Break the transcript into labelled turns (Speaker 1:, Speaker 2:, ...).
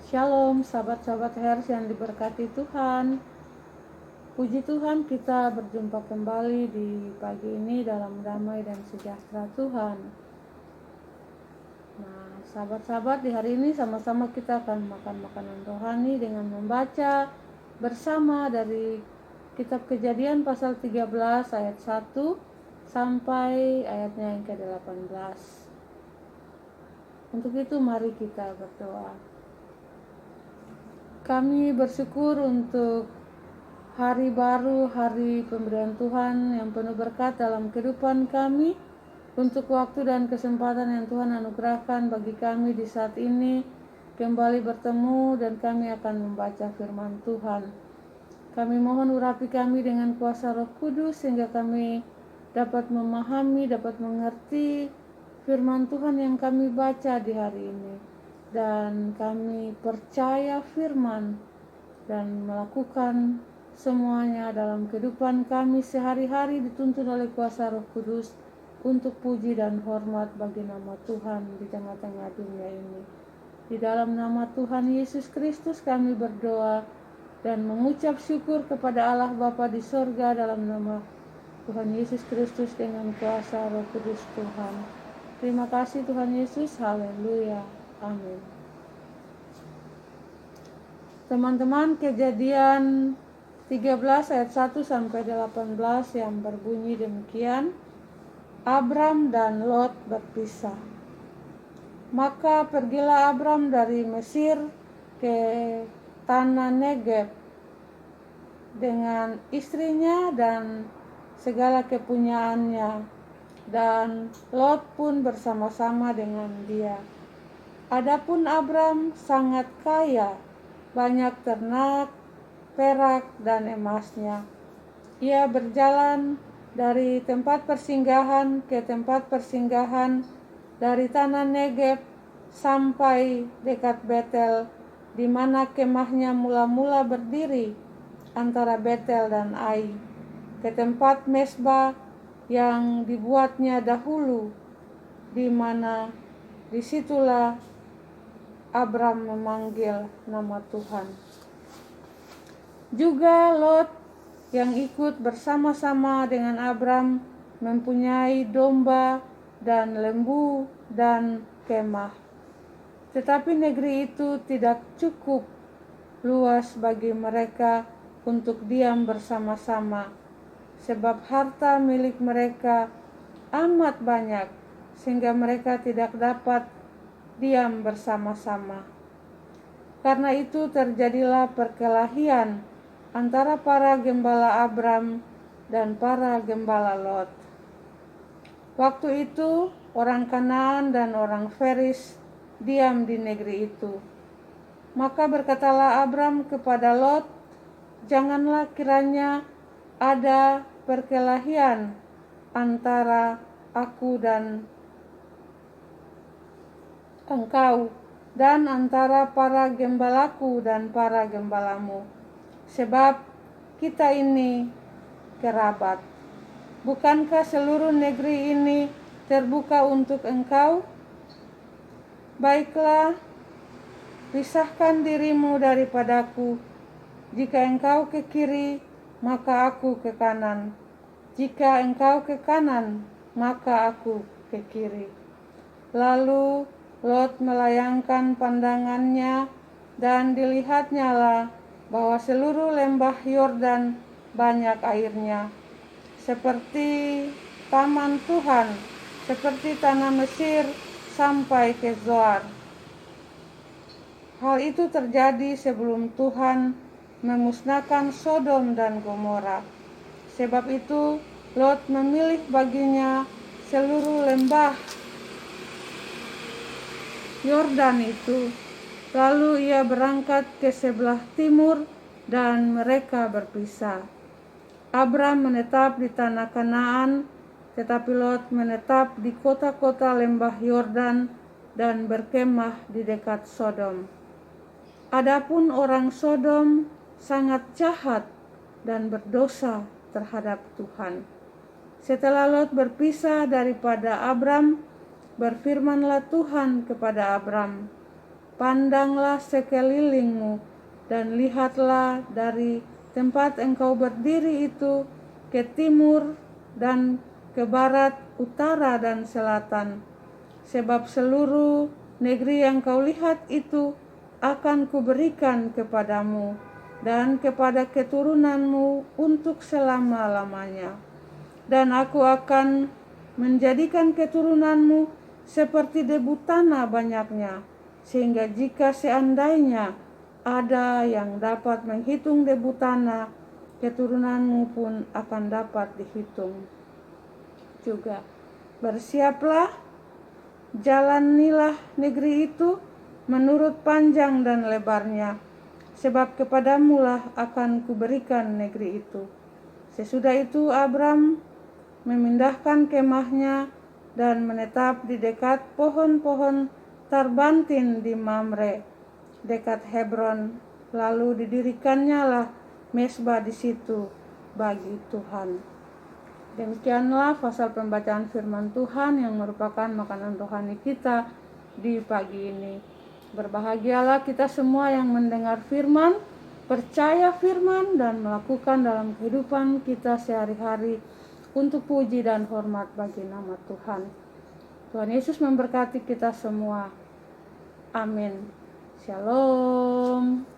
Speaker 1: Shalom sahabat-sahabat Hers yang diberkati Tuhan. Puji Tuhan, kita berjumpa kembali di pagi ini dalam damai dan sejahtera Tuhan. Nah, sahabat-sahabat, di hari ini sama-sama kita akan makan makanan rohani dengan membaca bersama dari kitab Kejadian pasal 13 ayat 1 sampai ayatnya yang ke-18. Untuk itu mari kita berdoa. Kami bersyukur untuk hari baru, hari pemberian Tuhan yang penuh berkat dalam kehidupan kami, untuk waktu dan kesempatan yang Tuhan anugerahkan bagi kami di saat ini kembali bertemu dan kami akan membaca firman Tuhan. Kami mohon urapi kami dengan kuasa Roh Kudus sehingga kami dapat memahami, dapat mengerti firman Tuhan yang kami baca di hari ini. Dan kami percaya firman dan melakukan semuanya dalam kehidupan kami sehari-hari dituntun oleh kuasa Roh Kudus untuk puji dan hormat bagi nama Tuhan di tengah-tengah dunia ini. Di dalam nama Tuhan Yesus Kristus kami berdoa dan mengucap syukur kepada Allah Bapa di sorga dalam nama Tuhan Yesus Kristus dengan kuasa Roh Kudus Tuhan. Terima kasih Tuhan Yesus, haleluya, amin. Teman-teman, Kejadian 13 ayat 1 sampai 18 yang berbunyi demikian. Abram dan Lot berpisah. Maka pergilah Abram dari Mesir ke tanah Negeb dengan istrinya dan segala kepunyaannya, dan Lot pun bersama-sama dengan dia. Adapun Abram sangat kaya, banyak ternak, perak, dan emasnya. Ia berjalan dari tempat persinggahan ke tempat persinggahan, dari tanah Negeb sampai dekat Betel, di mana kemahnya mula-mula berdiri antara Betel dan Ai, ke tempat mesbah yang dibuatnya dahulu, di mana disitulah Abram memanggil nama Tuhan. Juga Lot yang ikut bersama-sama dengan Abram mempunyai domba dan lembu dan kemah. Tetapi negeri itu tidak cukup luas bagi mereka untuk diam bersama-sama, sebab harta milik mereka amat banyak sehingga mereka tidak dapat diam bersama-sama. Karena itu terjadilah perkelahian antara para gembala Abram dan para gembala Lot. Waktu itu orang Kanaan dan orang Feris diam di negeri itu. Maka berkatalah Abram kepada Lot, "Janganlah kiranya ada perkelahian antara aku dan engkau, dan antara para gembalaku dan para gembalamu, sebab kita ini kerabat. Bukankah seluruh negeri ini terbuka untuk engkau? Baiklah, pisahkan dirimu daripadaku. Jika engkau ke kiri, maka aku ke kanan. Jika engkau ke kanan, maka aku ke kiri." Lalu Lot melayangkan pandangannya, dan dilihatnyalah bahwa seluruh lembah Yordan banyak airnya, seperti taman Tuhan, seperti tanah Mesir sampai ke Zoar. Hal itu terjadi sebelum Tuhan memusnahkan Sodom dan Gomora. Sebab itu Lot memilih baginya seluruh lembah Yordan itu. Lalu ia berangkat ke sebelah timur dan mereka berpisah. Abram menetap di tanah Kanaan, tetapi Lot menetap di kota-kota lembah Yordan dan berkemah di dekat Sodom. Adapun orang Sodom sangat jahat dan berdosa terhadap Tuhan. Setelah Lot berpisah daripada Abram, berfirmanlah Tuhan kepada Abram, Pandanglah sekelilingmu dan lihatlah dari tempat engkau berdiri itu ke timur dan ke barat, utara dan selatan. Sebab seluruh negeri yang kau lihat itu akan kuberikan kepadamu dan kepada keturunanmu untuk selama-lamanya. Dan aku akan menjadikan keturunanmu seperti debu tanah banyaknya, sehingga jika seandainya ada yang dapat menghitung debu tanah, keturunanmu pun akan dapat dihitung juga. Bersiaplah, jalanilah negeri itu menurut panjang dan lebarnya, sebab kepadamulah akan kuberikan negeri itu. Sesudah itu Abram memindahkan kemahnya dan menetap di dekat pohon-pohon tarbantin di Mamre, dekat Hebron. Lalu didirikannya lah mesbah di situ bagi Tuhan. Demikianlah pasal pembacaan firman Tuhan yang merupakan makanan rohani kita di pagi ini. Berbahagialah kita semua yang mendengar firman, percaya firman, dan melakukan dalam kehidupan kita sehari-hari untuk puji dan hormat bagi nama Tuhan. Tuhan Yesus memberkati kita semua. Amin. Shalom.